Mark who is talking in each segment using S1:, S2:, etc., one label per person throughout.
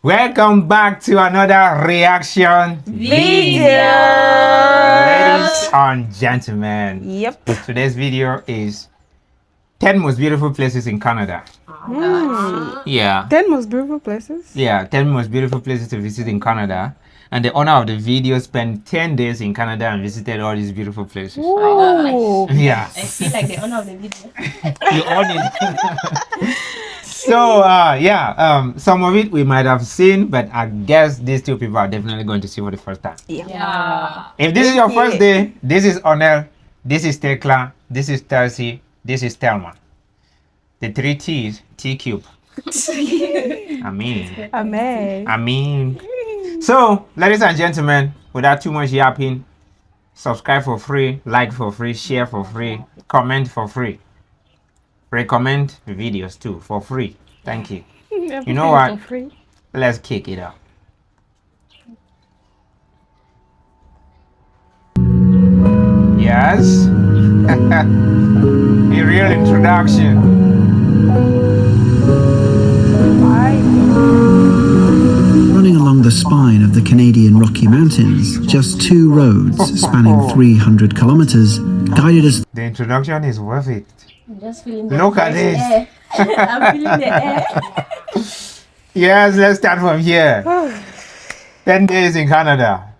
S1: Welcome back to another reaction
S2: Video.
S1: Ladies and gentlemen.
S2: Yep.
S1: Today's video is 10 most beautiful places in Canada. Yeah.
S2: 10 most beautiful places?
S1: Yeah, 10 most beautiful places to visit in Canada. And the owner of the video spent 10 days in Canada and visited all these beautiful places.
S2: Oh.
S1: Yeah.
S3: I feel like the owner of the video.
S1: You own it. So, some of it we might have seen, but I guess these two people are definitely going to see for the first time.
S3: Yeah.
S1: If this is your first day, this is Onel, this is Tekla, this is Tercy, this is Telma. The 3 T's, T-Cube. Amen. So, ladies and gentlemen, without too much yapping, subscribe for free, like for free, share for free, comment for free. Recommend videos too for free. Thank you. You know what? Let's kick it up. Yes. A real introduction.
S4: Running along the spine of the Canadian Rocky Mountains, just 2 roads spanning 300 kilometers guided us.
S1: The introduction is worth it.
S3: I'm just feeling the
S1: Look at
S3: fresh
S1: this.
S3: air. I'm feeling the air.
S1: Yes, let's start from here. 10 days in Canada.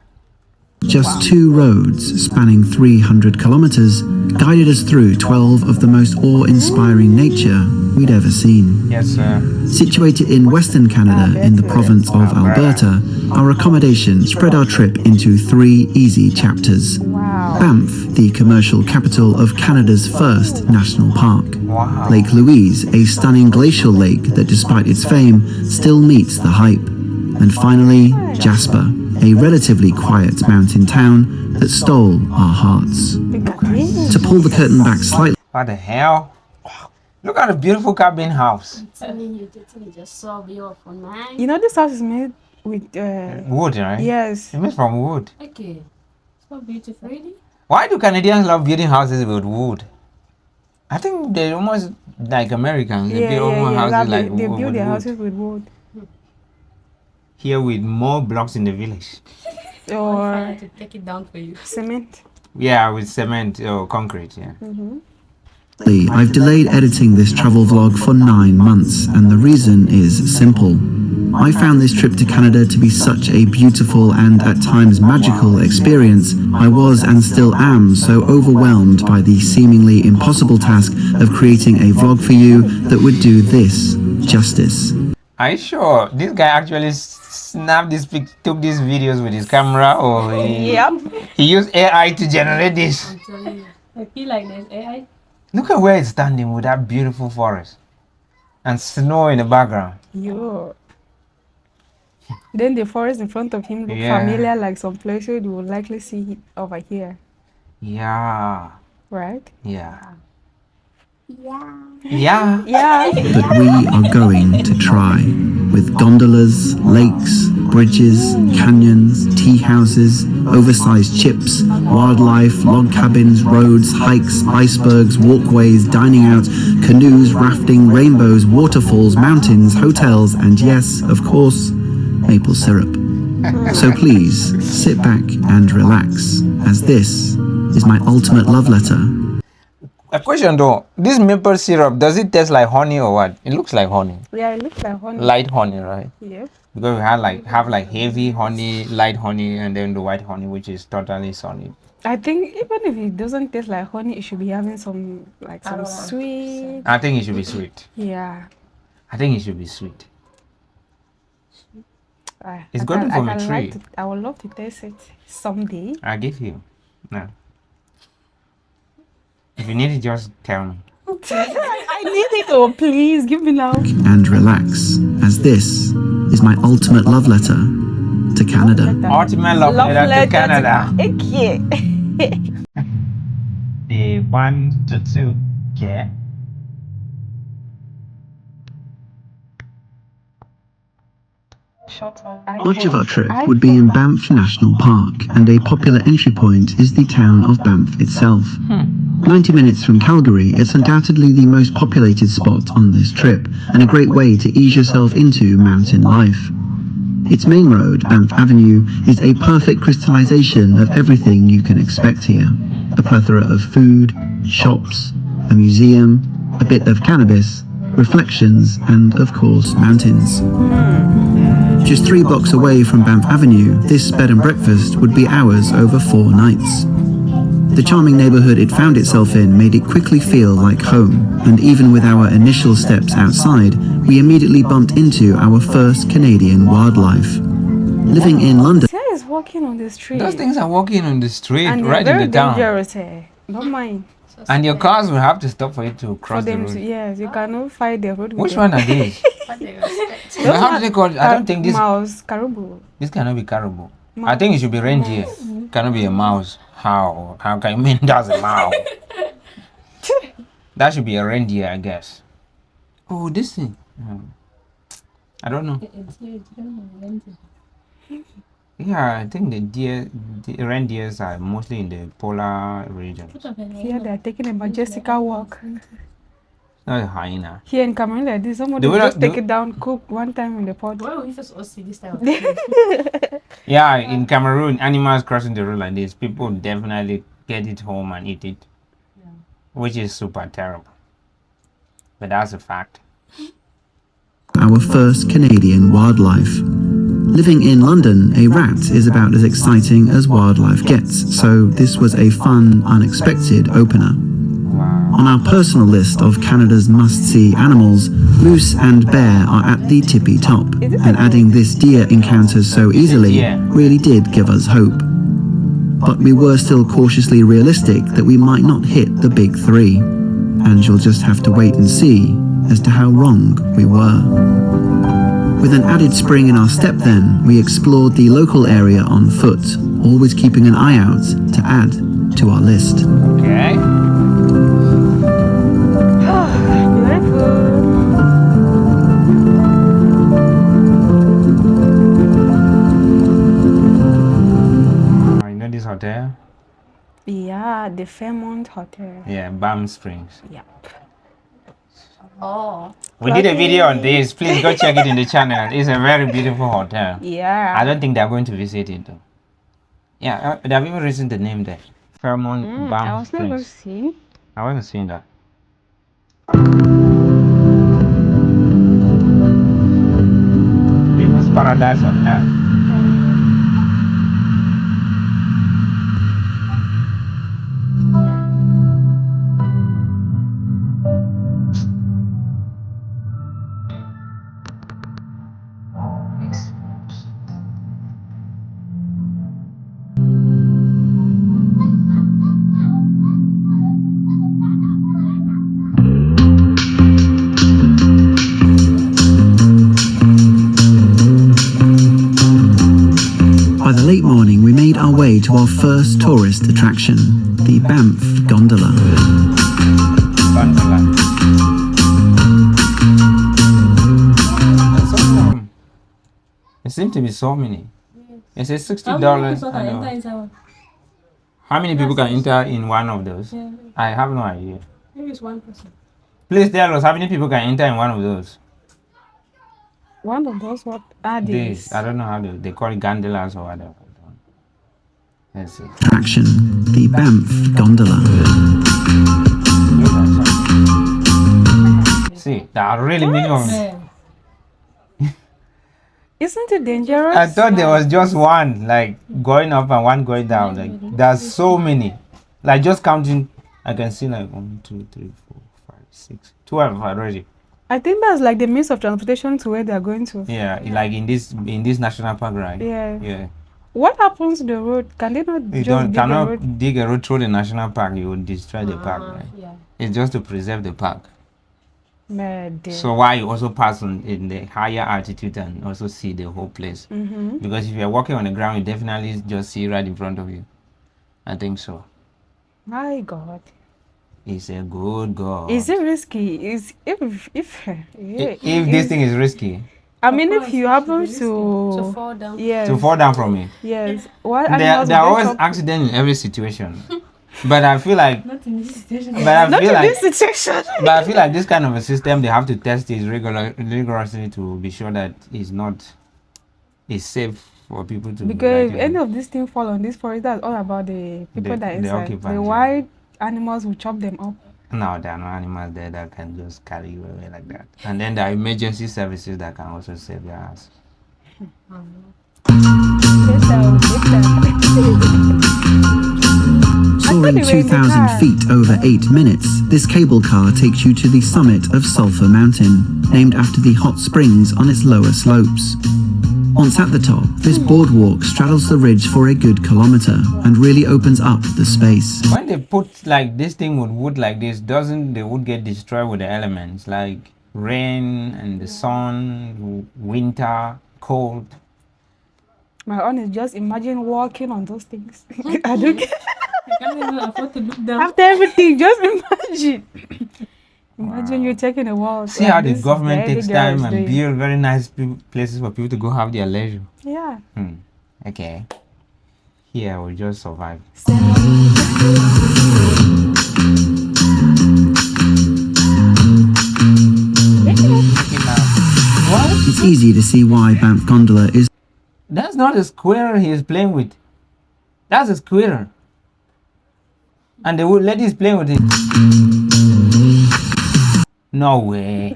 S4: Just 2 roads spanning 300 kilometers guided us through 12 of the most awe-inspiring nature we'd ever seen.
S1: Yes, sir.
S4: Situated in Western Canada in the province of Alberta, our accommodation spread our trip into 3 easy chapters. Banff, the commercial capital of Canada's first national park.
S1: Wow.
S4: Lake Louise, a stunning glacial lake that despite its fame still meets the hype. And finally, Jasper, a relatively quiet mountain town that stole our hearts. To pull the curtain back slightly.
S1: What the hell? Look at the beautiful cabin house.
S3: I'm telling you, just so beautiful, man.
S2: You know, this house is made with
S1: Wood, right?
S2: yes.
S1: It's made from wood.
S3: Okay. So beautiful, really.
S1: Why do Canadians love building houses with wood? I think they're almost like Americans. They build almost houses like
S2: They
S1: wood.
S2: build their houses with wood.
S1: Here with more blocks in the village.
S3: I
S2: Or
S3: had to take it down for you.
S2: cement.
S1: Yeah, with cement or concrete, yeah.
S4: I've delayed editing this travel vlog for 9 months, and the reason is simple. I found this trip to Canada to be such a beautiful and at times magical experience. I was and still am so overwhelmed by the seemingly impossible task of creating a vlog for you that would do this justice.
S1: Are you sure this guy actually took these videos with his camera, or he used AI to generate this?
S3: I'm telling you. I feel like there's AI.
S1: Look at where it's standing with that beautiful forest and snow in the background.
S2: Yo. Then the forest in front of him look
S1: Yeah.
S2: familiar, like some places you will likely see over here,
S1: Yeah,
S2: right?
S1: yeah.
S2: Yeah.
S4: But we are going to try. With gondolas, lakes, bridges, canyons, tea houses, oversized chips, wildlife, log cabins, roads, hikes, icebergs, walkways, dining out, canoes, rafting, rainbows, waterfalls, mountains, hotels, and yes, of course, maple syrup. So please, sit back and relax, as this is my ultimate love letter.
S1: A question though, this maple syrup, does it taste like honey or what? It looks like honey.
S2: Yeah, it looks like honey.
S1: Light honey, right?
S2: Yep.
S1: Because we have heavy honey, light honey, and then the white honey, which is totally solid.
S2: I think even if it doesn't taste like honey, it should be having some sweet.
S1: I think it should be sweet.
S2: Yeah.
S1: I think it should be sweet. It's
S2: I
S1: gotten
S2: can-
S1: from
S2: I
S1: a
S2: can
S1: tree.
S2: like I would love to taste it someday.
S1: I give you. No. If you need it, just tell me.
S2: I need it. Oh, please give me now.
S4: And relax, as this is my ultimate love letter to Canada.
S1: Ultimate love letter to Canada.
S2: Okay.
S1: The 1 to 2. Yeah.
S4: Much of our trip would be in Banff National Park, and a popular entry point is the town of Banff itself. 90 minutes from Calgary, it's undoubtedly the most populated spot on this trip, and a great way to ease yourself into mountain life. Its main road, Banff Avenue, is a perfect crystallization of everything you can expect here. A plethora of food, shops, a museum, a bit of cannabis, reflections, and of course, mountains. Just 3 blocks away from Banff Avenue, this bed and breakfast would be ours over 4 nights. The charming neighbourhood it found itself in made it quickly feel like home, and even with our initial steps outside, we immediately bumped into our first Canadian wildlife. Living in London,
S2: Tia is walking on the street.
S1: Those things are walking on the street,
S2: and they're
S1: right in
S2: very
S1: the town.
S2: dangerous. Don't mind.
S1: And your cars will have to stop for you to
S2: For
S1: cross the
S2: them
S1: road.
S2: to, yes, you cannot find the road. with
S1: Which
S2: them.
S1: one are these?
S3: What they respect.
S1: But how do they call it? I don't think this
S2: Mouse, caribou.
S1: this cannot be caribou. I think it should be reindeer. Cannot be a mouse. How? How can you mean that's a mouse? That should be a reindeer, I guess. Oh, this thing. I don't know.
S3: It's here, it's here.
S1: Yeah, I think the reindeers are mostly in the polar region.
S2: Here they are taking a majestical walk.
S1: Not a hyena.
S2: Here in Cameroon, like this, somebody
S1: Do we
S2: just
S1: not-
S2: take
S1: do-
S2: it down, cook one time in the pot.
S3: Where will we first all see this type of thing?
S1: Yeah, in Cameroon, animals crossing the road like this, people definitely get it home and eat it, which is super terrible. But that's a fact.
S4: our first Canadian wildlife. Living in London, a rat is about as exciting as wildlife gets, so this was a fun, unexpected opener.
S1: Wow.
S4: On our personal list of Canada's must-see animals, moose and bear are at the tippy top, and adding this deer encounter so easily really did give us hope. But we were still cautiously realistic that we might not hit the big 3, and you'll just have to wait and see as to how wrong we were. With an added spring in our step then, we explored the local area on foot, always keeping an eye out to add to our list.
S1: Okay.
S2: Beautiful.
S1: You know this hotel?
S2: Yeah, the Fairmont Hotel.
S1: Yeah, Balm Springs.
S2: Yep.
S3: Oh.
S1: We did a video on this. Please go check it in the channel. It's a very beautiful hotel.
S2: Yeah.
S1: I don't think they're going to visit it though. Yeah, they've even written the name there. Fairmont
S2: I
S1: Balm
S2: was never
S1: Springs.
S2: seen.
S1: I haven't seen that. People's Paradise Hotel.
S4: By the late morning, we made our way to our first tourist attraction, the Banff Gondola.
S1: Gondola. There seem to be so many. It says $60. How many people can enter in one of those?
S3: Yeah,
S1: I have no idea.
S3: maybe it's one person.
S1: Please tell us how many people can enter in one of those.
S2: One of those, what are these?
S1: This, I don't know how they call it gondolas or whatever. Let's see.
S4: Attraction, the Banff Gondola.
S1: See, there are really many of them.
S3: Yeah.
S2: Isn't it dangerous?
S1: I thought there was just one, like going up and one going down. Like there's so many. Like just counting, I can see like 1, 2, 3, 4, 5, 6, 12 already.
S2: I think that's like the means of transportation to where they are going to.
S1: Yeah, like in this national park, right?
S2: Yeah.
S1: Yeah.
S2: What happens to the road? Can they not
S1: You
S2: just
S1: don't
S2: dig the
S1: cannot
S2: road?
S1: dig a road through the national park. You will destroy the park, right?
S3: Yeah.
S1: It's just to preserve the park.
S2: Mad.
S1: So why you also pass on in the higher altitude and also see the whole place?
S2: Mm-hmm.
S1: Because if you're walking on the ground, you definitely just see right in front of you. I think so.
S2: My God.
S1: It's a good God.
S2: Is it risky? Is if
S1: If this thing is risky
S2: I mean,
S3: Of
S2: if
S3: course,
S2: you
S3: it
S2: happen
S3: should be
S2: to
S3: to fall down.
S2: yes,
S1: to fall down from it,
S2: yes. What
S1: there
S2: animals
S1: are
S2: will
S1: always
S2: wake up-
S1: accidents in every situation. But I feel like,
S3: Not in this situation.
S1: but I
S2: Not
S1: feel
S2: in
S1: like,
S2: this situation.
S1: but I feel like this kind of a system they have to test it rigorously to be sure that it's not it's safe for people to
S2: Because if
S1: like,
S2: any of these things fall on this forest, that's all about the people
S1: The-
S2: that
S1: the
S2: inside.
S1: occupants,
S2: The
S1: yeah.
S2: wild animals will chop them up.
S1: no, there are no animals there that can just carry you away like that. And then there are emergency services that can also save your ass.
S4: Soaring
S2: they were in the
S4: 2,000
S2: car.
S4: feet over 8 minutes, this cable car takes you to the summit of Sulphur Mountain, named after the hot springs on its lower slopes. Once at the top, this boardwalk straddles the ridge for a good kilometer and really opens up the space.
S1: When they put like this thing with wood like this, doesn't the wood get destroyed with the elements like rain and the sun, winter, cold?
S2: My own is just imagine walking on those things. I don't care.
S3: I can't even afford to look down.
S2: After everything, just imagine. Imagine you taking a walk.
S1: See
S2: like
S1: how the
S2: this
S1: government
S2: lady
S1: takes
S2: girl
S1: time
S2: is
S1: and
S2: doing.
S1: build very nice places for people to go have their leisure.
S2: Yeah.
S1: Okay. Here we just survive. What?
S4: It's easy to see why Banff Gondola is
S1: That's not a squirrel he is playing with. That's a squirrel. And the lady is playing with it. No way.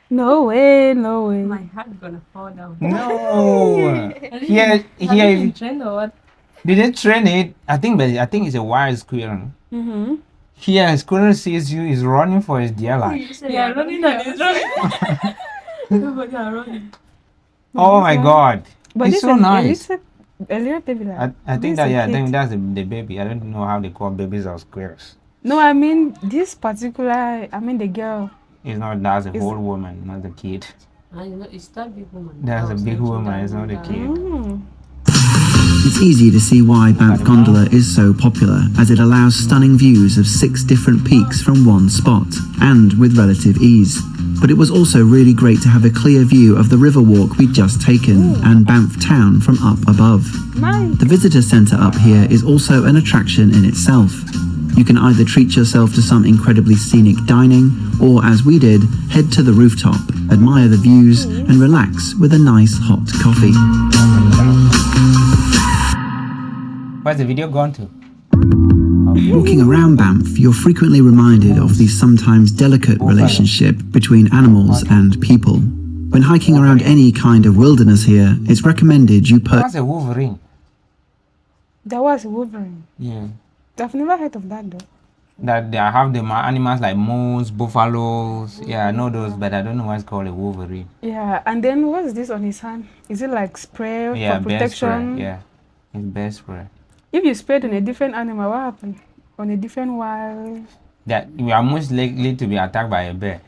S2: No way, no way.
S3: My heart gonna fall down.
S1: No. Here,
S3: Have you
S1: here.
S3: been trained or what?
S1: Did they train it? I think it's a wild squirrel.
S2: Mm-hmm.
S1: Here, a squirrel sees you, is running for his dear life.
S3: Yeah, running and it's running. Everybody are running.
S1: Oh my God.
S2: But
S1: It's
S2: this
S1: so
S2: is
S1: nice.
S2: a little baby like.
S1: I think
S2: this
S1: that,
S2: is
S1: yeah, I
S2: cute.
S1: think that's the baby. I don't know how they call babies of squirrels.
S2: No, I mean this particular. I mean the girl.
S1: It's not, that's a
S2: It's-
S1: whole woman, not a kid.
S3: I know it's that big woman.
S1: That's
S3: I
S1: a
S3: was
S1: big
S3: thinking
S1: woman,
S3: that
S1: it's not a
S3: woman
S1: kid.
S2: Mm.
S4: It's easy to see why Banff Gondola is so popular, as it allows stunning views of 6 different peaks from one spot, and with relative ease. But it was also really great to have a clear view of the river walk we'd just taken, and Banff town from up above.
S2: Nice.
S4: The visitor centre up here is also an attraction in itself. You can either treat yourself to some incredibly scenic dining, or as we did, head to the rooftop, admire the views, and relax with a nice hot coffee.
S1: Where's the video gone to?
S4: Walking around Banff, you're frequently reminded of the sometimes delicate relationship between animals and people. When hiking around any kind of wilderness here, it's recommended you
S1: That's a wolverine.
S2: That was Wolverine.
S1: Yeah.
S2: I've never heard of that though.
S1: That they have the animals like moose, buffaloes. Yeah, I know those, but I don't know what's called a wolverine.
S2: Yeah, and then what's this on his hand? Is it like spray
S1: Yeah,
S2: for
S1: bear spray.
S2: protection?
S1: Yeah, it's bear spray.
S2: If you sprayed on a different animal, what happened? On a different wild.
S1: That you are most likely to be attacked by a bear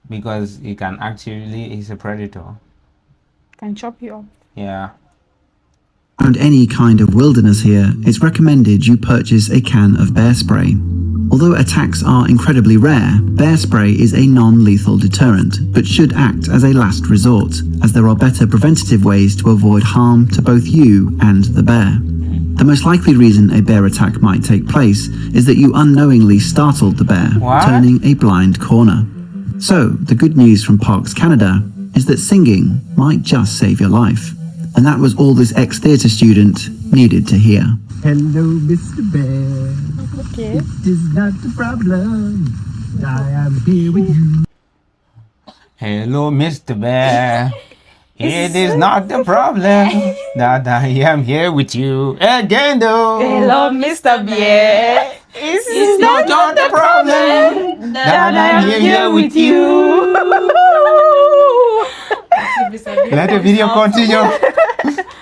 S1: because it can actually, it's a predator.
S2: Can chop you up.
S1: Yeah.
S4: around any kind of wilderness here, it's recommended you purchase a can of bear spray. Although attacks are incredibly rare, bear spray is a non-lethal deterrent, but should act as a last resort, as there are better preventative ways to avoid harm to both you and the bear. The most likely reason a bear attack might take place is that you unknowingly startled the bear,
S1: What?
S4: turning a blind corner. So, the good news from Parks Canada is that singing might just save your life. And that was all this ex-theatre student needed to hear.
S5: Hello, Mr. Bear.
S2: Okay.
S5: It is not a problem. I am here with you.
S1: Hello, Mr. Bear. It is not the problem that I am here with you again, though.
S2: Hello, Mr. Bear. It's
S1: not the problem that I am here with you. Let the video continue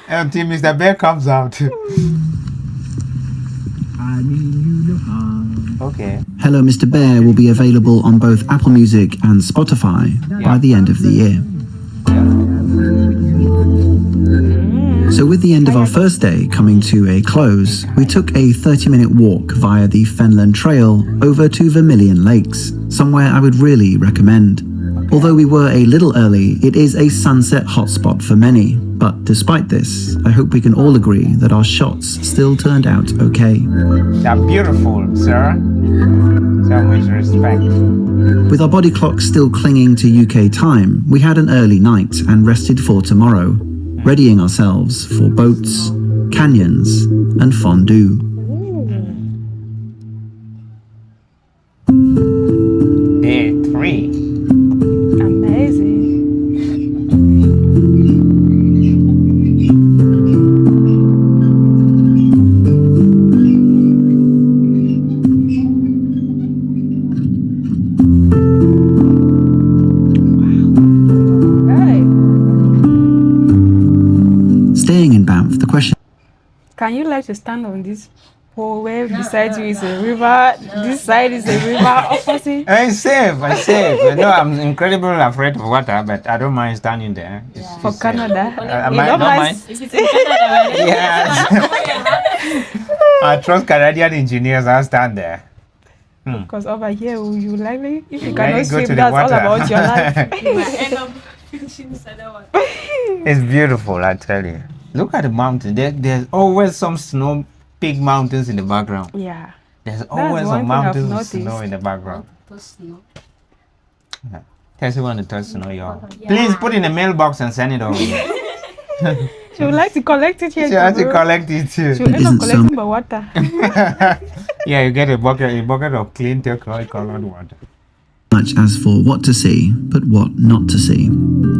S1: until Mr. Bear comes out.
S5: I mean you no harm.
S1: Okay.
S4: Hello Mr. Bear will be available on both Apple Music and Spotify by the end of the year. So with the end of our first day coming to a close, we took a 30-minute walk via the Fenland Trail over to Vermilion Lakes, somewhere I would really recommend. Although we were a little early, it is a sunset hotspot for many. But despite this, I hope we can all agree that our shots still turned out okay.
S1: They're beautiful, sir. So much respect.
S4: With our body clocks still clinging to UK time, we had an early night and rested for tomorrow, readying ourselves for boats, canyons, and fondue.
S1: Day 3.
S2: Amazing. Right.
S4: Staying in Banff, the question
S2: Can you like to stand on this pole where beside you is a river, this side is a river, opposite?
S1: It's safe. It's safe. You know, I'm incredibly afraid of water, but I don't mind standing there.
S2: For
S1: It's safe.
S2: Canada.
S1: I
S2: You
S1: might
S2: don't
S1: not
S2: mind
S1: mind.
S3: If it's in Canada, we're
S1: Yes. I trust Canadian engineers. I'll stand there.
S2: Because over here, you likely, if you
S1: Let
S2: cannot
S1: it go
S2: swim,
S1: to the
S2: that's all
S1: water.
S2: about your life.
S3: we might end up finishing this other one.
S1: It's beautiful, I tell you. Look at the mountain. There's always some snow, big mountains in the background.
S2: Yeah.
S1: There's always
S2: one
S1: some
S2: thing I've
S1: mountains with snow
S2: noticed.
S1: in the background.
S3: Personal.
S1: Tell someone to touch snow, y'all.
S3: Yeah.
S1: Please put in the mailbox and send it over here.
S2: She would like to collect it here.
S1: You have to
S2: too.
S1: collect it
S2: She
S1: too.
S2: will end up
S4: Isn't
S2: collecting
S4: some-
S2: the water.
S1: Yeah, you get a bucket of clean turquoise colored water.
S4: much as for what to see, but what not to see.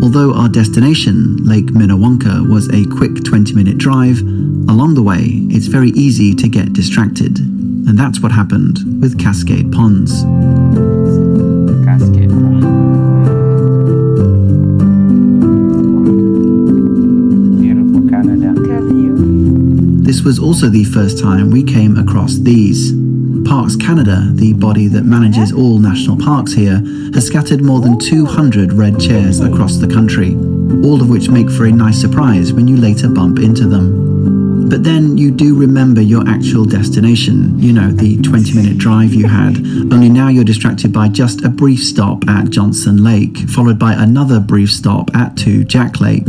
S4: Although our destination, Lake Minnewanka, was a quick 20-minute drive, along the way, it's very easy to get distracted. And that's what happened with Cascade Ponds.
S1: Cascade. Beautiful Canada.
S2: Telling you.
S4: This was also the first time we came across these. Parks Canada, the body that manages all national parks here, has scattered more than 200 red chairs across the country, all of which make for a nice surprise when you later bump into them. But then you do remember your actual destination, you know, the 20-minute drive you had, only now you're distracted by just a brief stop at Johnson Lake, followed by another brief stop at 2 Jack Lake.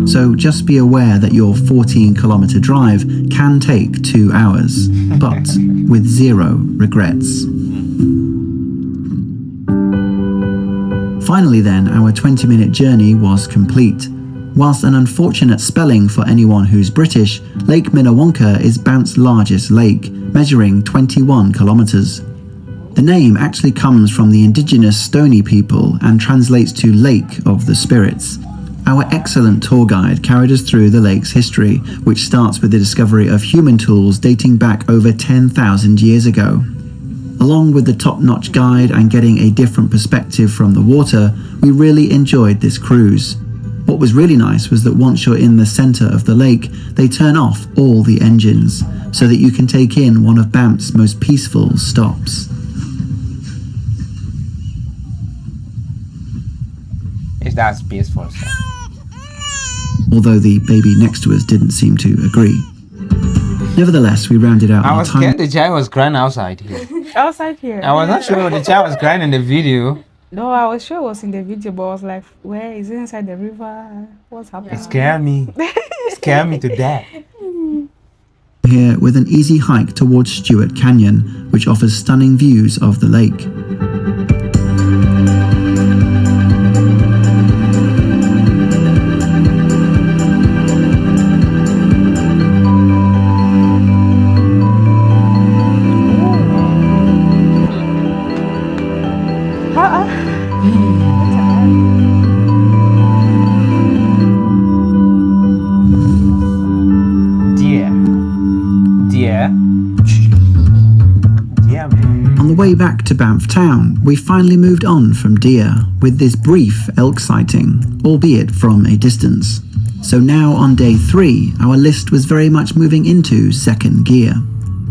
S4: So just be aware that your 14-kilometer drive can take 2 hours, but with zero regrets. Finally then, our 20-minute journey was complete. Whilst an unfortunate spelling for anyone who's British, Lake Minnewanka is Banff's largest lake, measuring 21 kilometers. The name actually comes from the indigenous Stony people and translates to Lake of the Spirits. Our excellent tour guide carried us through the lake's history, which starts with the discovery of human tools dating back over 10,000 years ago. Along with the top-notch guide and getting a different perspective from the water, we really enjoyed this cruise. What was really nice was that once you're in the center of the lake, they turn off all the engines, so that you can take in one of Banff's most peaceful stops.
S1: It's that peaceful. So.
S4: Although the baby next to us didn't seem to agree. Nevertheless, we rounded out
S1: I
S4: our
S1: was
S4: time.
S1: scared the child was crying outside here.
S2: Outside here.
S1: I was not sure the child was crying in the video.
S2: No, I was sure it was in the video, but I was like, where is it inside the river? What's happening?
S1: It scared me. Scared me to death.
S4: Here with an easy hike towards Stewart Canyon, which offers stunning views of the lake.
S1: Dear. Dear. Dear me.
S4: On the way back to Banff town, we finally moved on from deer with this brief elk sighting, albeit from a distance. So now on day 3, our list was very much moving into second gear.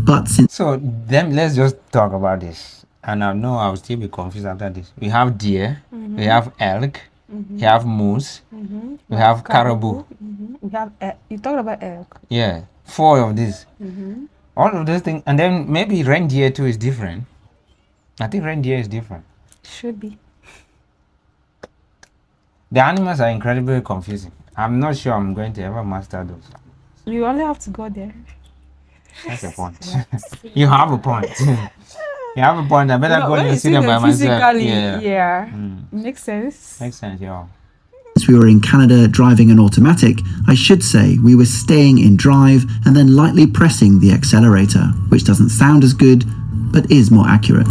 S4: But since
S1: So then let's just talk about this. And I know I'll still be confused after this. We have deer, we have elk, we have moose, we have caribou.
S2: We have you talked about elk.
S1: Yeah, 4 of these. All of those things. And then maybe reindeer too is different. I think reindeer is different.
S2: Should be.
S1: The animals are incredibly confusing. I'm not sure I'm going to ever master those.
S2: You only have to go there.
S1: That's a point. You have a point. You have a point. I better go
S2: When
S1: and
S2: you
S1: see
S2: see
S1: them by
S2: them
S1: myself.
S2: physically,
S1: Yeah.
S2: yeah,
S1: Mm.
S2: makes sense.
S1: Makes sense, yeah.
S4: Since we were in Canada driving an automatic, I should say we were staying in drive and then lightly pressing the accelerator, which doesn't sound as good, but is more accurate.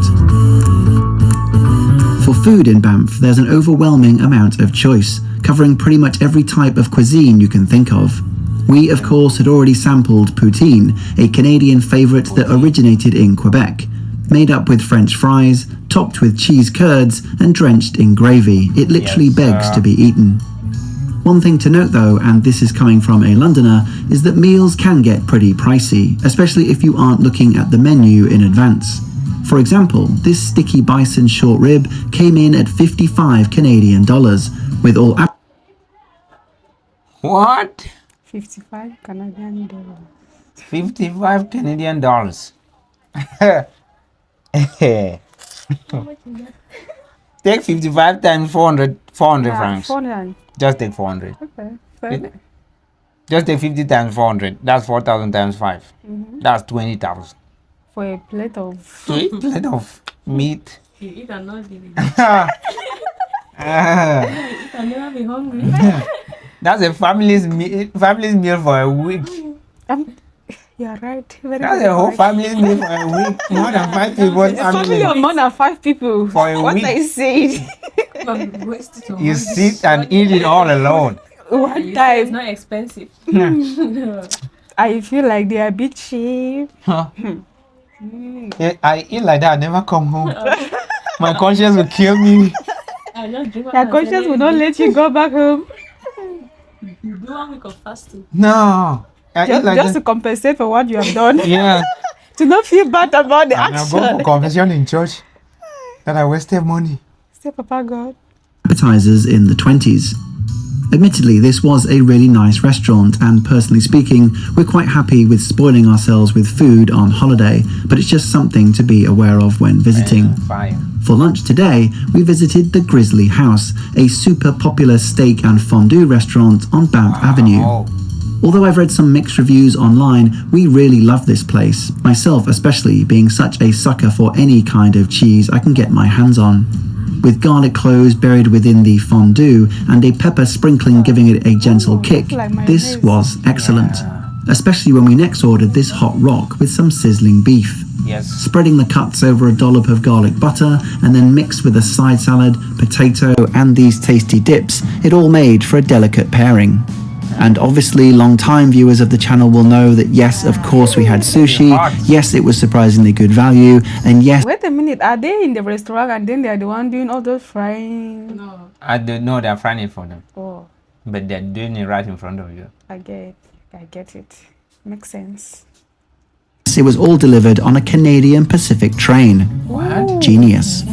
S4: For food in Banff, there's an overwhelming amount of choice, covering pretty much every type of cuisine you can think of. We, of course, had already sampled poutine, a Canadian favourite that originated in Quebec. Made up with French fries, topped with cheese curds, and drenched in gravy, it literally begs to be eaten. One thing to note though, and this is coming from a Londoner, is that meals can get pretty pricey, especially if you aren't looking at the menu in advance. For example, this sticky bison short rib came in at 55 Canadian dollars, with all
S1: What?
S2: 55 Canadian dollars.
S1: 55 Canadian dollars. Take 55 times 400
S2: Yeah,
S1: francs.
S2: 400.
S1: Just take 400.
S2: Okay. Fair.
S1: Just take 50 times 400. That's 4,000 times 5. That's 20,000.
S2: For a plate of.
S1: To eat plate of meat.
S3: You eat and not eat.
S1: Ah,
S3: You can never be hungry.
S1: that's a family's meal for a week.
S2: You're right. Very
S1: That's
S2: good
S1: a whole
S2: point.
S1: family's meal for a week. More than 5 people.
S2: A family of more than 5 people.
S1: For a
S2: What
S1: week.
S2: I said.
S3: But waste it on
S1: You
S3: one
S1: sit
S3: dish.
S1: and eat it all alone.
S2: One
S3: You say it's
S2: time,
S3: not expensive.
S2: I feel like they are a bit cheap.
S1: Huh? Yeah, I eat like that. I never come home. My conscience will kill me.
S3: I just drink
S2: Their conscience will not let you go back home.
S3: You do 1 week of fasting.
S1: No. I eat like
S2: Just
S1: that.
S2: to compensate for what you have done.
S1: Yeah.
S2: To not feel bad about the
S1: And I go for
S2: action.
S1: confession in church that I wasted money.
S2: Say, Papa God.
S4: appetizers in the 20s. Admittedly, this was a really nice restaurant, and personally speaking, we're quite happy with spoiling ourselves with food on holiday, but it's just something to be aware of when visiting.
S1: Fire.
S4: For lunch today, we visited the Grizzly House, a super popular steak and fondue restaurant on Banff Avenue.
S1: Oh.
S4: Although I've read some mixed reviews online, we really love this place, myself especially being such a sucker for any kind of cheese I can get my hands on. With garlic cloves buried within the fondue and a pepper sprinkling giving it a gentle kick,
S2: like
S4: this
S2: mayonnaise.
S4: was excellent. Especially when we next ordered this hot rock with some sizzling beef.
S1: Yes.
S4: Spreading the cuts over a dollop of garlic butter and then mixed with a side salad, potato and these tasty dips, it all made for a delicate pairing. And obviously long-time viewers of the channel will know that yes, of course we had sushi, yes it was surprisingly good value, and yes
S2: Wait a minute. Are they in the restaurant and then they're the one doing all those frying?
S3: No.
S1: I don't know they're frying it for them.
S2: Oh,
S1: But they're doing it right in front of you.
S2: I get it. Makes sense.
S4: it was all delivered on a Canadian Pacific train.
S1: What?
S4: Genius.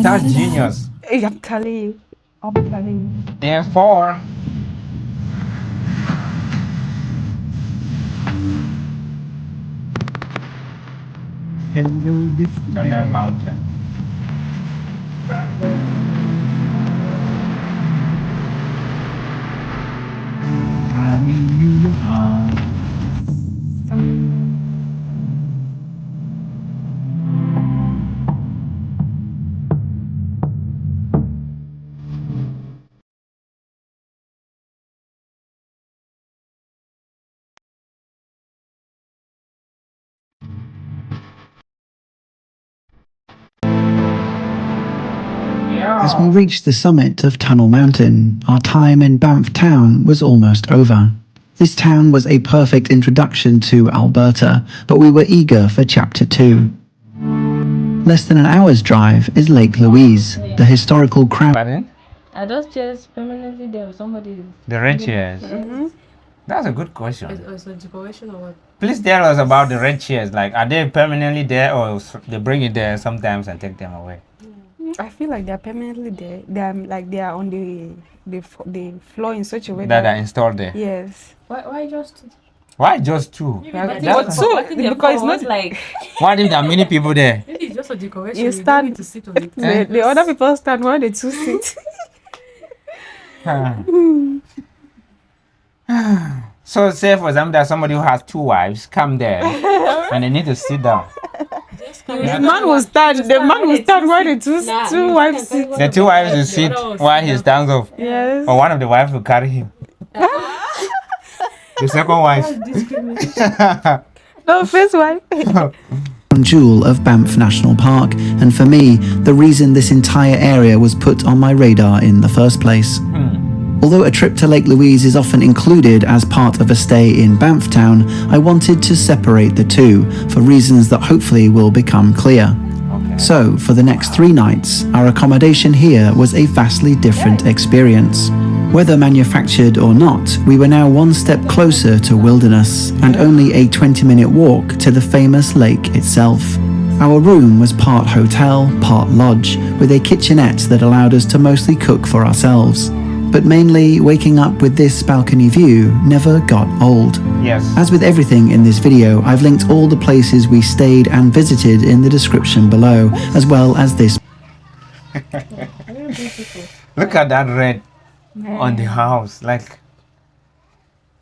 S1: That's genius.
S2: Hey, I'm telling you. I'm telling you.
S1: Therefore, mountain.
S4: As we reached the summit of Tunnel Mountain, our time in Banff town was almost over. This town was a perfect introduction to Alberta, but we were eager for Chapter 2. Less than an hour's drive is Lake Louise, the historical crown.
S1: Pardon?
S3: Are those chairs permanently there with somebody?
S1: The red chairs.
S2: Mm-hmm.
S1: That's a good question.
S3: It's a decoration or what?
S1: Please tell us about the red chairs. Like, are they permanently there, or they bring it there sometimes and take them away?
S2: I feel like they're permanently there. They are on the floor in such a way
S1: That are installed there.
S2: yes.
S3: Why just?
S1: Why just two?
S2: But
S1: That's
S2: two,
S3: I think the
S2: because
S3: floor
S2: it's
S3: was
S2: not
S3: like
S1: What if there are many people there?
S3: maybe it's just a decoration.
S2: You
S3: don't
S2: stand-
S3: need to sit on it.
S2: the other people stand while the two sit.
S1: So say for example that somebody who has 2 wives come there and they need to sit down.
S2: The man will start while the two wives sit.
S1: The 2 wives will sit while he stands up.
S2: Yes.
S1: Or one of the wives will carry him. The second wife.
S2: No, first wife.
S4: Jewel of Banff National Park, and for me, the reason this entire area was put on my radar in the first place. Although a trip to Lake Louise is often included as part of a stay in Banff Town, I wanted to separate the two for reasons that hopefully will become clear. So, for the next 3 nights, our accommodation here was a vastly different experience. Whether manufactured or not, we were now one step closer to wilderness and only a 20-minute walk to the famous lake itself. Our room was part hotel, part lodge, with a kitchenette that allowed us to mostly cook for ourselves. But mainly, waking up with this balcony view never got old.
S1: Yes.
S4: As with everything in this video, I've linked all the places we stayed and visited in the description below, as well as this.
S1: Look at that red on the house. Like,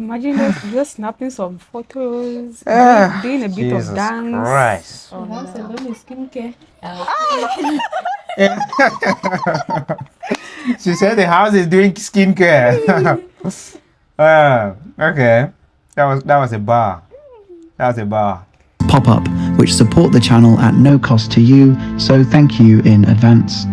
S2: Imagine just snapping some photos, doing a bit
S1: Jesus
S2: of dance.
S1: Christ.
S3: That's a lot of skincare.
S1: She said the house is doing skincare. Okay. That was a bar. That was a bar.
S4: Pop-up, which support the channel at no cost to you, so thank you in advance.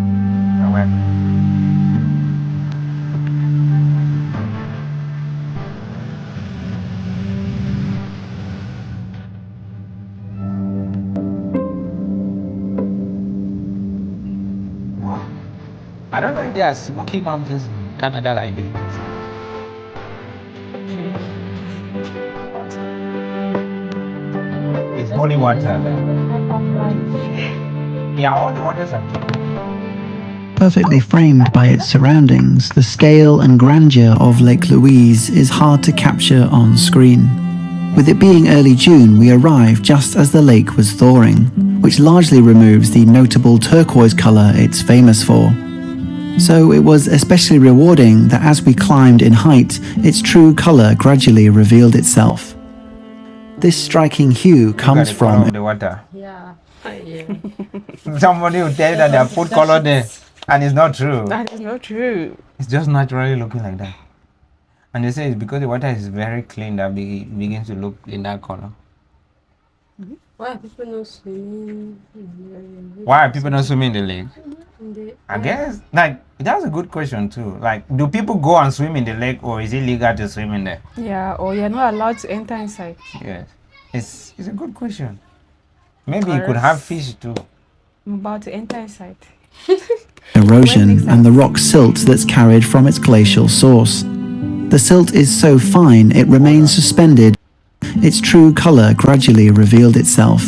S1: I don't know if they are smoky mountains in Canada like this. It's holy water. Yeah, all the waters are.
S4: Perfectly framed by its surroundings, the scale and grandeur of Lake Louise is hard to capture on screen. With it being early June, we arrived just as the lake was thawing, which largely removes the notable turquoise colour it's famous for. So it was especially rewarding that as we climbed in height, its true colour gradually revealed itself. This striking hue comes from
S1: the water.
S3: Yeah.
S1: Somebody will tell you that they have put color there, and it's not true.
S2: That is not true.
S1: It's just naturally looking like that. And they say it's because the water is very clean that it begins to look in that color.
S3: Why are people not swimming?
S1: Why are people not swimming in the lake?
S3: In
S1: I guess, like, that's a good question too. Like, do people go and swim in the lake, or is it legal to swim in there?
S2: Yeah, or you're not allowed to enter inside.
S1: Yes, it's a good question. Maybe you could have fish too.
S2: I'm about to enter inside.
S4: erosion and the rock silt that's carried from its glacial source. The silt is so fine it remains suspended. Its true colour gradually revealed itself.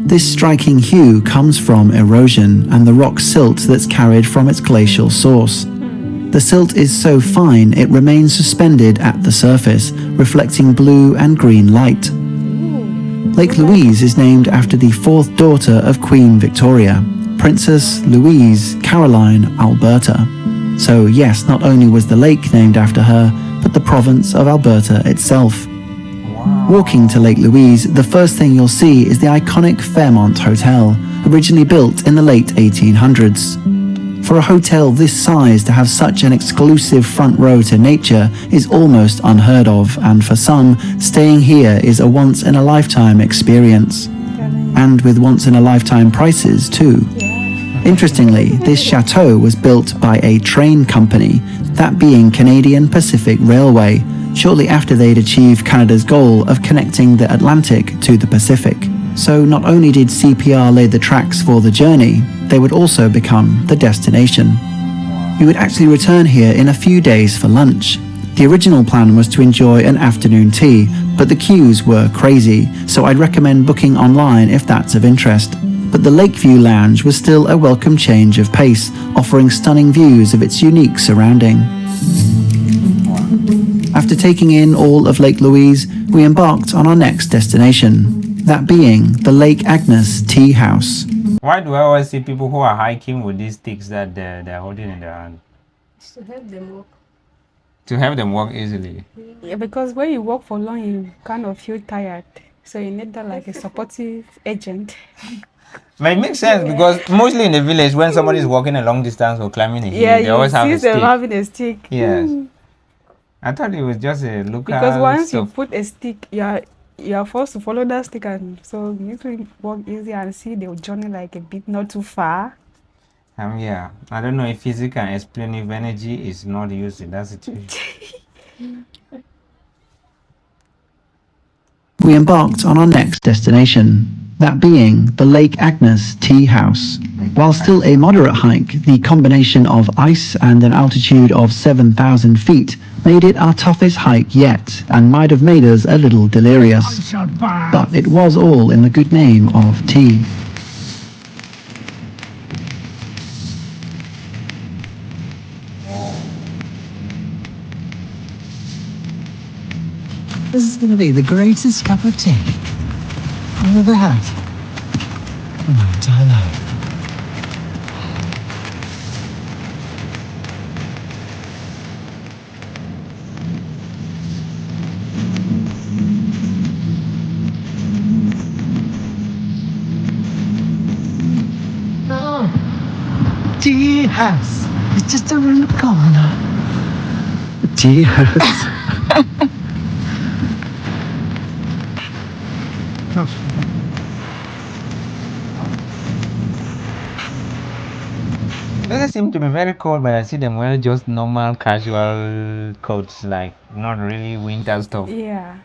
S4: This striking hue comes from erosion and the rock silt that's carried from its glacial source. The silt is so fine it remains suspended at the surface, reflecting blue and green light. Lake Louise is named after the 4th daughter of Queen Victoria, Princess Louise Caroline Alberta. So yes, not only was the lake named after her, but the province of Alberta itself. Walking to Lake Louise, the first thing you'll see is the iconic Fairmont Hotel, originally built in the late 1800s. For a hotel this size to have such an exclusive front row to nature is almost unheard of, and for some, staying here is a once-in-a-lifetime experience. And with once-in-a-lifetime prices too. Interestingly, this chateau was built by a train company, that being Canadian Pacific Railway, shortly after they'd achieved Canada's goal of connecting the Atlantic to the Pacific. So not only did CPR lay the tracks for the journey, they would also become the destination. We would actually return here in a few days for lunch. The original plan was to enjoy an afternoon tea, but the queues were crazy, so I'd recommend booking online if that's of interest. But the Lakeview Lounge was still a welcome change of pace, offering stunning views of its unique surrounding. After taking in all of Lake Louise, we embarked on our next destination, that being the Lake Agnes Tea House.
S1: Why do I always see people who are hiking with these sticks that they're holding in their hand?
S3: To help them walk.
S1: to help them walk easily.
S2: Yeah, because when you walk for long, you kind of feel tired. So you need that like a supportive agent.
S1: But it makes sense because mostly in the village, when somebody is walking a long distance or climbing a hill,
S2: Yeah,
S1: they
S2: you
S1: always have
S2: see
S1: a
S2: them
S1: stick.
S2: having a stick.
S1: Yes.
S2: Mm.
S1: I thought it was just a local
S2: Because once you
S1: stuff.
S2: put a stick, you are forced to follow that stick, and so you need to walk easy and see the journey like a bit not too far.
S1: Yeah. I don't know if physics can explain if energy is not used in that situation.
S4: We embarked on our next destination, that being the Lake Agnes Tea House. While still a moderate hike, the combination of ice and an altitude of 7,000 feet made it our toughest hike yet and might have made us a little delirious. But it was all in the good name of tea.
S5: This is going to be the greatest cup of tea I've ever had in my entire life. Tea house. It's just around the corner.
S4: Tea House.
S1: It doesn't seem to be very cold, but I see them wear just normal casual coats, like not really winter stuff.
S2: Yeah,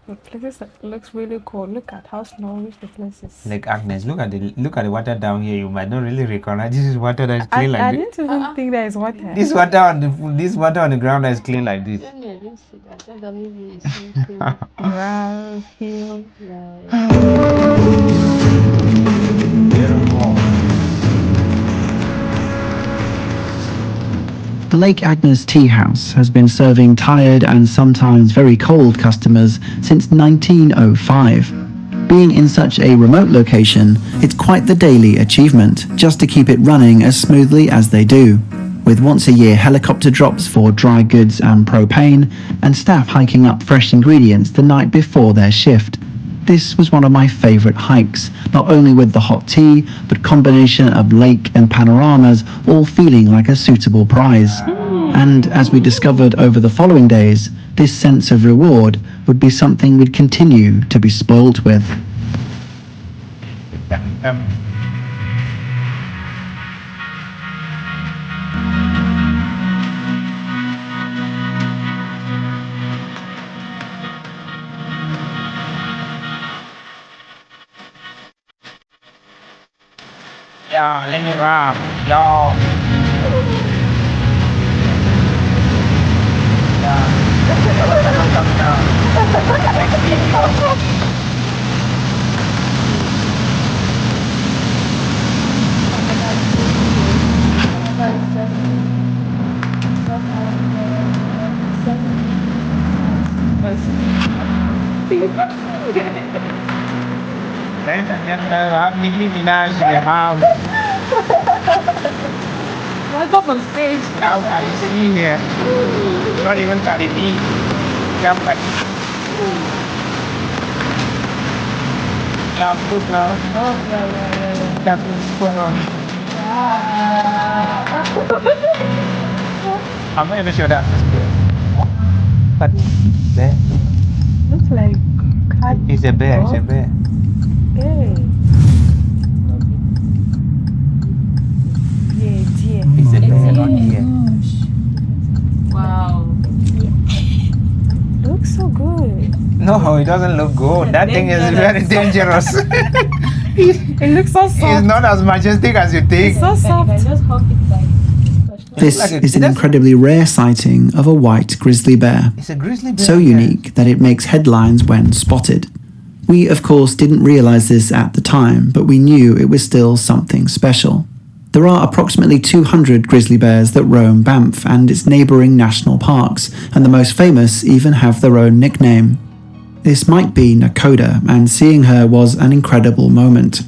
S2: the places looks really cool. Look at how snowy the place is.
S1: Like Agnes, look at the water down here. You might not really recognize this is water that is clean
S2: I
S1: like this.
S2: didn't even think there is water.
S1: This water on the ground that is clean like this.
S2: Wow.
S4: The Lake Agnes Tea House has been serving tired and sometimes very cold customers since 1905. Being in such a remote location, it's quite the daily achievement just to keep it running as smoothly as they do, with once-a-year helicopter drops for dry goods and propane, and staff hiking up fresh ingredients the night before their shift. This was one of my favourite hikes, not only with the hot tea, but combination of lake and panoramas all feeling like a suitable prize. And as we discovered over the following days, this sense of reward would be something we'd continue to be spoilt with.
S1: Yeah, let me rap. No. Ladies and gentlemen, I have Nicki Minaj in the house.
S3: What's up on stage?
S1: Now Cardi B here. Not even Cardi B. Jump like. Now put now.
S3: Oh, yeah.
S1: Now put on. I'm not even sure that. But there.
S2: Looks like cat.
S1: It's a bear. It's a bear.
S2: Hey. Yeah, dear.
S1: It's a bear, not here.
S3: Wow.
S2: Looks so good.
S1: No, it doesn't look good. That thing is very dangerous.
S2: It looks so
S1: It's
S2: soft.
S1: not as majestic as you think.
S2: It's so soft.
S3: just hop it back.
S4: This
S1: like a-
S4: is an
S1: that's-
S4: incredibly rare sighting of a white grizzly bear.
S1: It's a grizzly bear.
S4: So unique that it makes headlines when spotted. We, of course, didn't realize this at the time, but we knew it was still something special. There are approximately 200 grizzly bears that roam Banff and its neighbouring national parks, and the most famous even have their own nickname. This might be Nakoda, and seeing her was an incredible moment.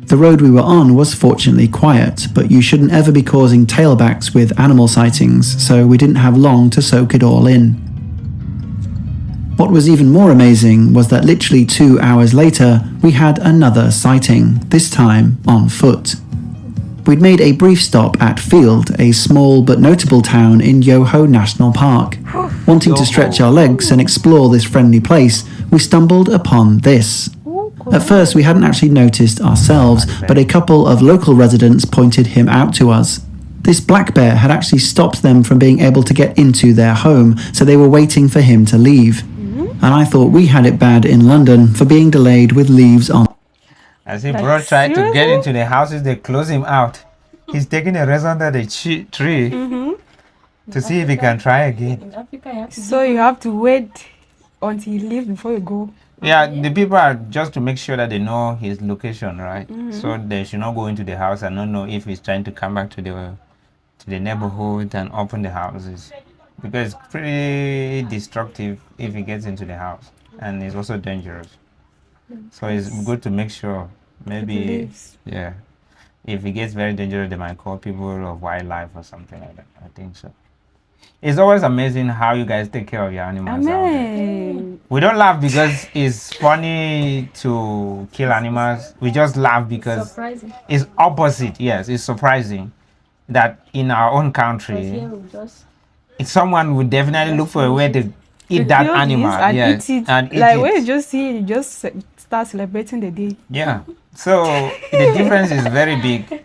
S4: The road we were on was fortunately quiet, but you shouldn't ever be causing tailbacks with animal sightings, so we didn't have long to soak it all in. What was even more amazing was that literally 2 hours later, we had another sighting, this time on foot. We'd made a brief stop at Field, a small but notable town in Yoho National Park. Wanting to stretch our legs and explore this friendly place, we stumbled upon this. At first, we hadn't actually noticed ourselves, but a couple of local residents pointed him out to us. This black bear had actually stopped them from being able to get into their home, so they were waiting for him to leave. And I thought we had it bad in London for being delayed with leaves on.
S1: As if
S2: Like,
S1: bro tried to get
S2: seriously?
S1: into the houses, they close him out. He's taking a rest under the tree to see if he can try again.
S3: In Africa, you have to
S2: So you have to wait until he leaves before you go.
S1: Yeah, the people are just to make sure that they know his location, right? So they should not go into the house and not know if he's trying to come back to the neighborhood and open the houses, because it's pretty destructive if he gets into the house, and it's also dangerous. So it's good to make sure. Maybe
S2: leaves.
S1: yeah, if it gets very dangerous, they might call people of wildlife or something like that. I think so. It's always amazing how you guys take care of your animals out there.
S2: Amen.
S1: We don't laugh because it's funny to kill animals. We just laugh because
S3: surprising.
S1: it's opposite. Yes, it's surprising that in our own
S3: Because
S1: country,
S3: here we just
S1: if someone would definitely look for a way to eat
S2: To
S1: that
S2: kill
S1: animal.
S2: this and
S1: Yes,
S2: eat it.
S1: and eat
S2: Like
S1: it.
S2: when you just see it, you just start celebrating the day.
S1: Yeah. So the difference is very big.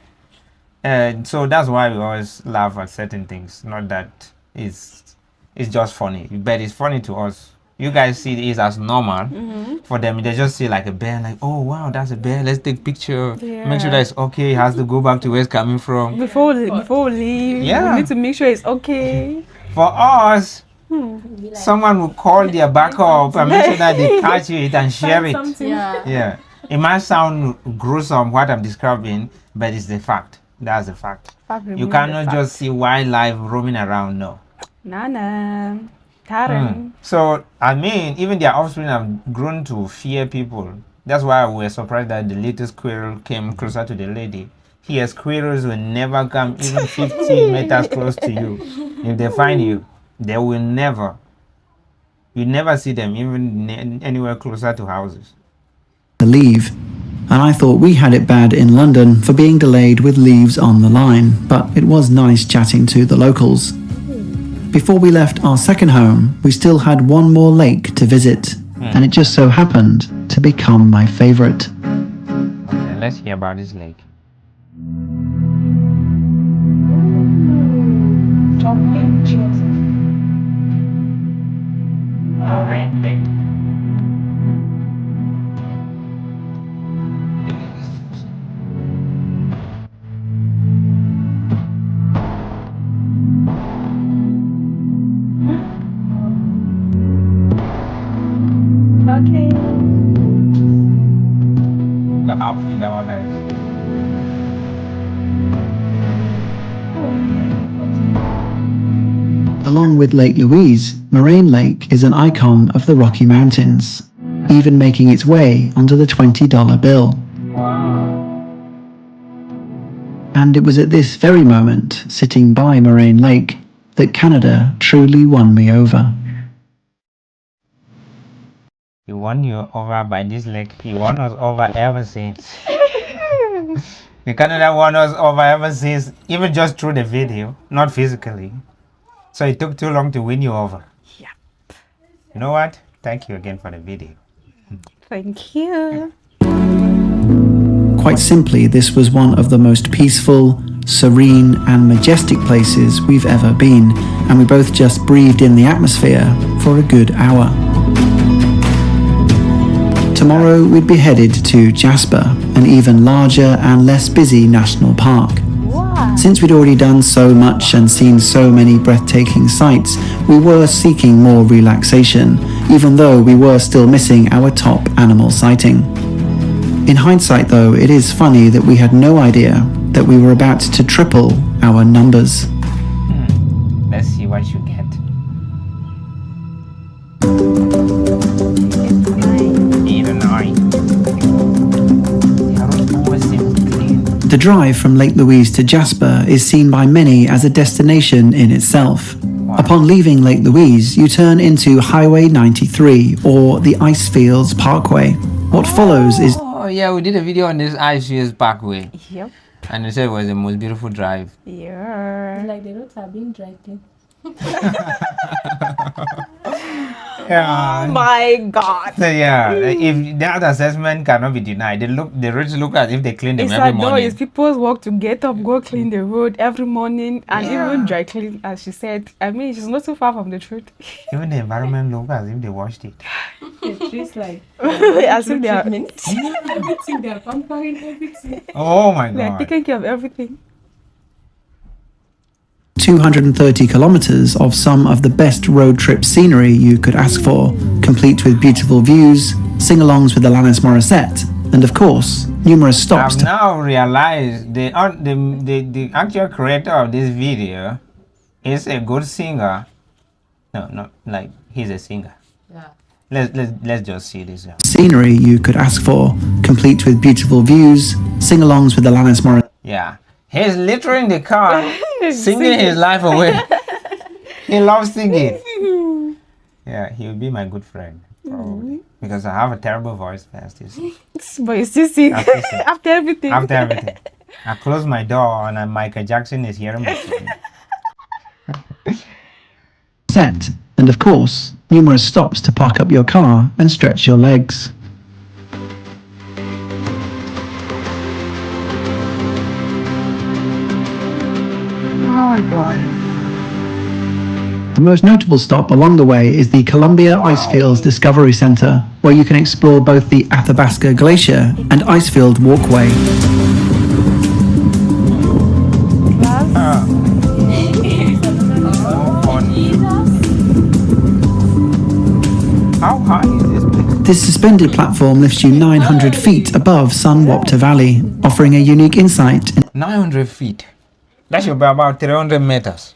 S1: And so that's why we always laugh at certain things. Not that it's just funny, but it's funny to us. You guys see it as normal. For them, they just see like a bear, like, oh wow, that's a bear. Let's take picture. Make sure
S2: Yeah.
S1: that it's okay. He has to go back to where it's coming from.
S2: Before we leave,
S1: Yeah.
S2: we need to make sure it's okay.
S1: For us,
S3: be like,
S1: someone will call their backup and make sure that they catch it and share
S3: find
S1: it.
S3: something.
S1: Yeah. It might sound gruesome what I'm describing, but it's the fact. That's the fact.
S2: Fact
S1: You
S2: remains
S1: cannot
S2: the fact.
S1: just see wildlife roaming around, no.
S2: Nana. Karen.
S1: So, I mean, even their offspring have grown to fear people. That's why we were surprised that the little squirrel came closer to the lady. Here, squirrels will never come even 50 meters close to you. If they find you, they will never. You never see them even anywhere closer to houses.
S4: To leave, and I thought we had it bad in London for being delayed with leaves on the line, but it was nice chatting to the locals. Before we left our second home, we still had one more lake to visit, and it just so happened to become my favorite.
S1: Okay, let's hear about this lake.
S3: Okay.
S1: The up in the one
S4: Along with Lake Louise, Moraine Lake is an icon of the Rocky Mountains, even making its way onto the $20 bill. And it was at this very moment, sitting by Moraine Lake, that Canada truly won me over.
S1: He won you over by this lake. He won us over ever since. The Canada won us over ever since, even just through the video, not physically. So it took too long to win you over.
S2: Yeah.
S1: You know what? Thank you again for the video.
S2: Thank you.
S4: Quite simply, this was one of the most peaceful, serene and majestic places we've ever been, and we both just breathed in the atmosphere for a good hour. Tomorrow we'd be headed to Jasper, an even larger and less busy national park.
S2: Wow.
S4: Since we'd already done so much and seen so many breathtaking sights, we were seeking more relaxation, even though we were still missing our top animal sighting. In hindsight though, it is funny that we had no idea that we were about to triple our numbers.
S1: Let's see what you get. Even I.
S4: The drive from Lake Louise to Jasper is seen by many as a destination in itself. Upon leaving Lake Louise, you turn into Highway 93 or the Icefields Parkway. What follows is
S1: Oh yeah, we did a video on this Icefields Parkway,
S2: Yep.
S1: and they said it was the most beautiful drive.
S2: Yeah.
S3: Like the roads are being dry clean.
S1: Yeah.
S2: My God.
S1: So yeah, if that assessment cannot be denied, the roads look as if they clean them
S2: It's
S1: every
S2: like no,
S1: morning.
S2: it's people's work to get up, go clean the road every morning, and
S1: Yeah.
S2: even dry clean, as she said. I mean, she's not too far from the truth.
S1: Even the environment look as if they washed it.
S3: The trees like
S2: As if they are,
S3: everything, they are pampering everything.
S1: Oh my
S2: they are
S1: god.
S2: taking care of everything.
S4: 230 kilometers of some of the best road trip scenery you could ask for, complete with beautiful views, sing-alongs with Alanis Morissette, and of course, numerous stops
S1: I've
S4: to
S1: now realized the actual creator of this video is a good singer. No, not like he's a singer.
S3: Yeah.
S1: Let's just see this out.
S4: scenery you could ask for, complete with beautiful views, sing-alongs with Alanis Morissette.
S1: Yeah. He's literally in the car singing his life away. He loves singing. Yeah, he will be my good friend, probably. Because I have a terrible voice first, you see.
S2: But you still sing
S1: I still sing.
S2: after everything.
S1: After everything. I close my door and Michael Jackson is hearing my song.
S4: And of course, numerous stops to park up your car and stretch your legs.
S2: Oh my God.
S4: The most notable stop along the way is the Columbia Icefields Discovery Center, where you can explore both the Athabasca Glacier and Icefield Walkway.
S1: How high is this place?
S4: This suspended platform lifts you 900 feet above Sunwapta Valley, offering a unique insight
S1: 900 feet. That should be about 300 meters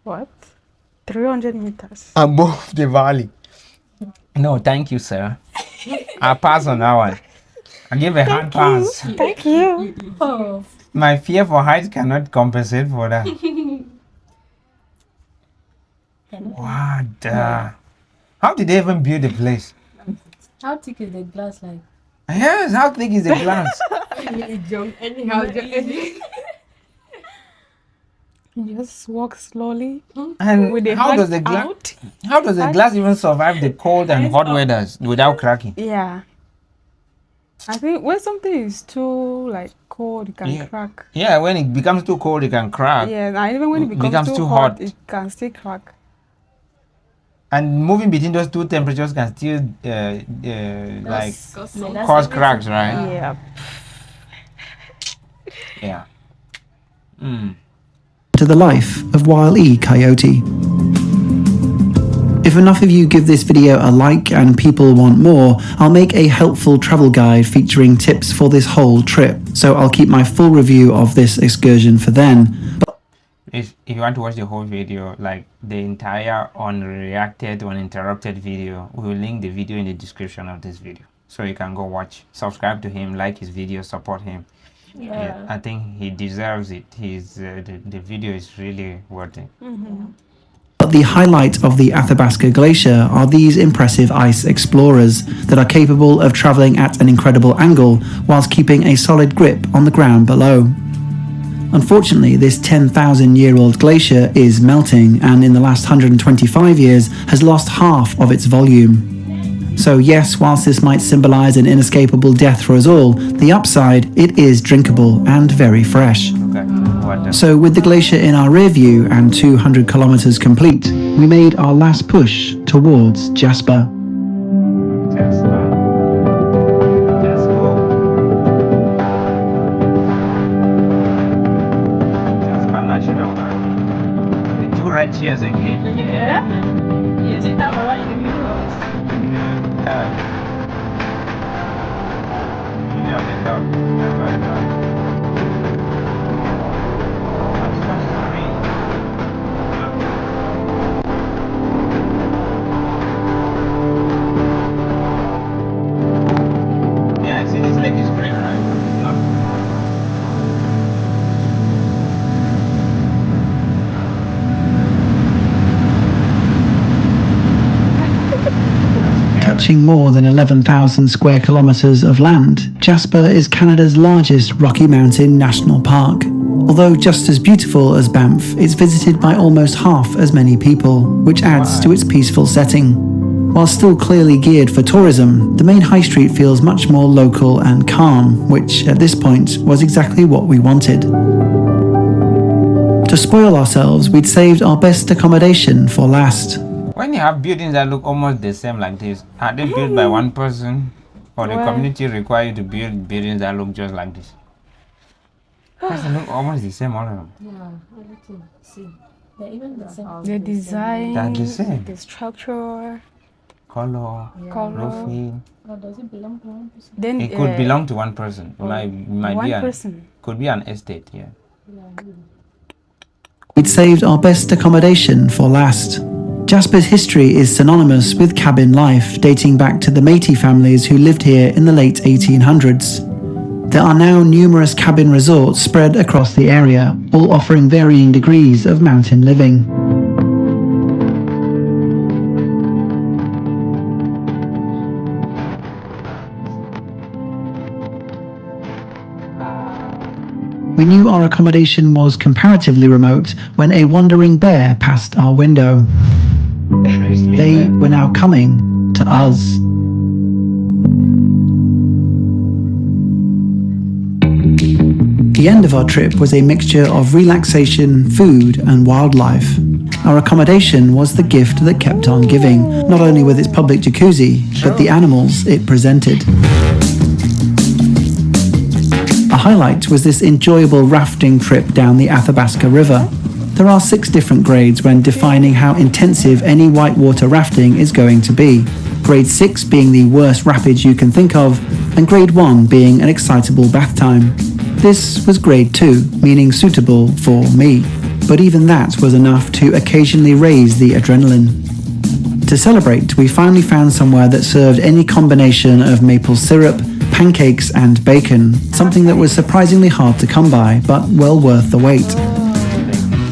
S2: What? 300 meters.
S1: above the valley. No, thank you, sir. I pass on that one. I give a hand pass.
S2: Thank you.
S3: Oh,
S1: My fear for heights cannot compensate for that. What? How did they even build the place?
S3: how thick is the glass like?
S1: Yes, how thick is the glass?
S3: Anyhow,
S2: You just walk slowly.
S1: And
S2: With the
S1: how
S2: hand
S1: does the glass?
S2: out.
S1: How does the glass even survive the cold and hot weathers without cracking?
S2: Yeah. I think when something is too like cold, it can
S1: Yeah.
S2: crack.
S1: Yeah, when it becomes too cold, it can crack.
S2: Yeah, and even when it becomes,
S1: becomes
S2: too,
S1: too
S2: hot,
S1: hot.
S2: it can still crack.
S1: And moving between those two temperatures can still like cause cracks, right?
S2: Yeah.
S1: Yeah. Mm.
S4: to the life of Wile E. Coyote. If enough of you give this video a like and people want more, I'll make a helpful travel guide featuring tips for this whole trip, so I'll keep my full review of this excursion for then.
S1: If you want to watch the whole video, like the entire unreacted, uninterrupted video, we will link the video in the description of this video. So you can go watch, subscribe to him, like his video, support him. Yeah, I think he deserves it. The video is really worth it.
S4: But the highlight of the Athabasca Glacier are these impressive ice explorers that are capable of traveling at an incredible angle whilst keeping a solid grip on the ground below. Unfortunately, this 10,000-year-old glacier is melting and in the last 125 years has lost half of its volume. So yes, whilst this might symbolize an inescapable death for us all, the upside, it is drinkable and very fresh.
S1: Okay, what the?
S4: So with the glacier in our rear view and 200 kilometers complete, we made our last push towards Jasper.
S1: Let's go. Jasper National Park. The two red chairs again.
S3: Yes, it have right in the middle.
S1: Yeah, I see this lake is green, right?
S4: Touching more than 11,000 square kilometres of land, Jasper is Canada's largest Rocky Mountain National Park. Although just as beautiful as Banff, it's visited by almost half as many people, which adds to its peaceful setting. While still clearly geared for tourism, the main high street feels much more local and calm, which at this point was exactly what we wanted. To spoil ourselves, we'd saved our best accommodation for last.
S1: When you have buildings that look almost the same like this, are they built by one person, or the community require you to build buildings that look just like this? Because they look almost the same, all of them.
S3: Yeah, everything. See, they're even the same.
S2: The design,
S1: They're the same.
S2: the structure,
S1: Color,
S2: color.
S1: roofing.
S3: Or does it belong to one person?
S2: Then
S1: It could belong to one person. It might
S2: one
S1: be
S2: person.
S1: could be an estate, yeah.
S4: We'd saved our best accommodation for last. Jasper's history is synonymous with cabin life, dating back to the Métis families who lived here in the late 1800s. There are now numerous cabin resorts spread across the area, all offering varying degrees of mountain living. We knew our accommodation was comparatively remote when a wandering bear passed our window. They were now coming to us. The end of our trip was a mixture of relaxation, food, and wildlife. Our accommodation was the gift that kept on giving, not only with its public jacuzzi, but the animals it presented. A highlight was this enjoyable rafting trip down the Athabasca River. There are 6 different grades when defining how intensive any whitewater rafting is going to be. Grade 6 being the worst rapids you can think of, and Grade 1 being an excitable bath time. This was Grade 2, meaning suitable for me. But even that was enough to occasionally raise the adrenaline. To celebrate, we finally found somewhere that served any combination of maple syrup, pancakes and bacon, something that was surprisingly hard to come by, but well worth the wait.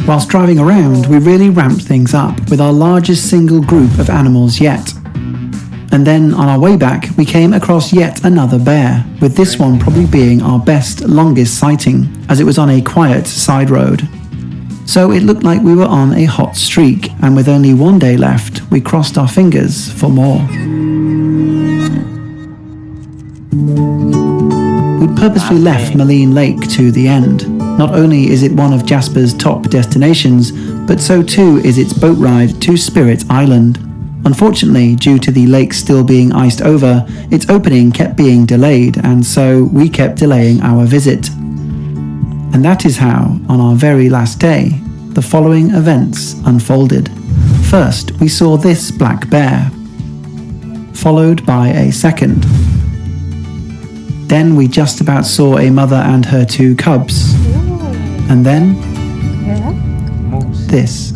S4: Whilst driving around, we really ramped things up with our largest single group of animals yet. And then on our way back, we came across yet another bear, with this one probably being our best, longest sighting, as it was on a quiet side road. So it looked like we were on a hot streak, and with only one day left, we crossed our fingers for more. We purposely left Maligne Lake to the end. Not only is it one of Jasper's top destinations, but so too is its boat ride to Spirit Island. Unfortunately, due to the lake still being iced over, its opening kept being delayed, and so we kept delaying our visit. And that is how, on our very last day, the following events unfolded. First, we saw this black bear, followed by a second. Then we just about saw a mother and her 2 cubs. And then, this.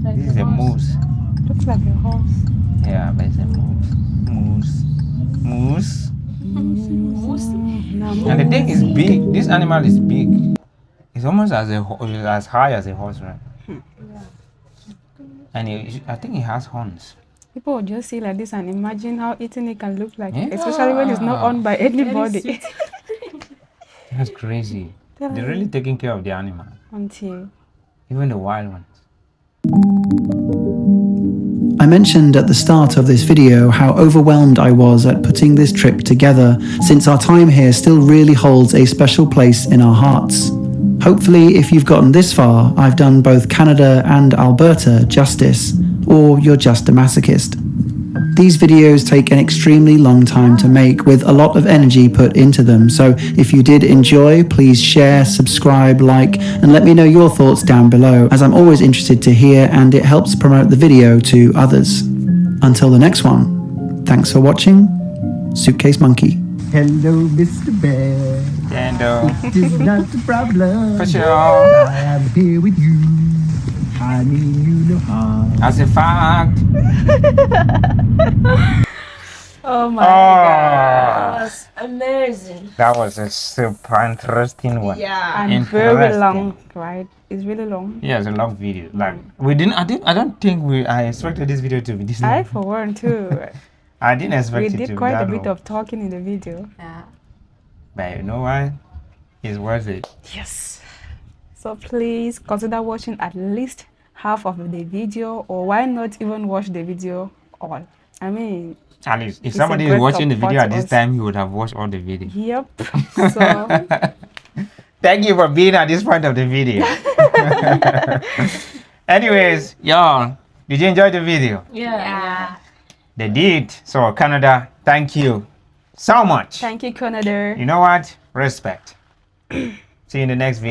S1: This is a moose.
S2: Looks like a horse.
S1: Yeah, but it's a moose. Moose. And the thing is big. This animal is big. It's almost as high as a horse, right? And I think it has horns.
S2: People will just see like this and imagine how eating it can look like, especially when it's not owned by anybody.
S1: That's crazy. They're really taking care of the animal,
S2: Until
S1: even the wild ones.
S4: I mentioned at the start of this video how overwhelmed I was at putting this trip together, since our time here still really holds a special place in our hearts. Hopefully, if you've gotten this far, I've done both Canada and Alberta justice, or you're just a masochist. These videos take an extremely long time to make, with a lot of energy put into them, so if you did enjoy, please share, subscribe, like, and let me know your thoughts down below, as I'm always interested to hear and it helps promote the video to others. Until the next one, thanks for watching, Suitcase Monkey.
S5: Hello, Mr. Bear.
S1: And
S5: It is not a problem.
S1: for sure,
S5: I am here with you. I mean you no harm.
S1: as a fact.
S2: Oh my
S1: Oh,
S2: god.
S3: was amazing.
S1: that was a super interesting one.
S3: Yeah.
S2: And very
S1: Interesting.
S2: long, right? It's really long.
S1: Yeah, it's a long video. Like we didn't. I don't think I expected this video to be this
S2: I
S1: long.
S2: for one too.
S1: I didn't expect
S2: We
S1: it to
S2: did
S1: be
S2: quite a
S1: that
S2: bit
S1: long.
S2: of talking in the video.
S3: Yeah.
S1: But you know what? It's worth it.
S2: Yes. So please consider watching at least half of the video, or why not even watch the video all? I mean,
S1: At least if
S2: It's a
S1: somebody is
S2: great
S1: watching the video
S2: support
S1: at
S2: to
S1: this
S2: us.
S1: time, he would have watched all the video.
S2: yep. So
S1: Thank you for being at this point of the video. Anyways, y'all, did you enjoy the video?
S3: Yeah.
S1: They did. So Canada, thank you so much.
S2: thank you, Canada.
S1: You know what? Respect. See you in the next video.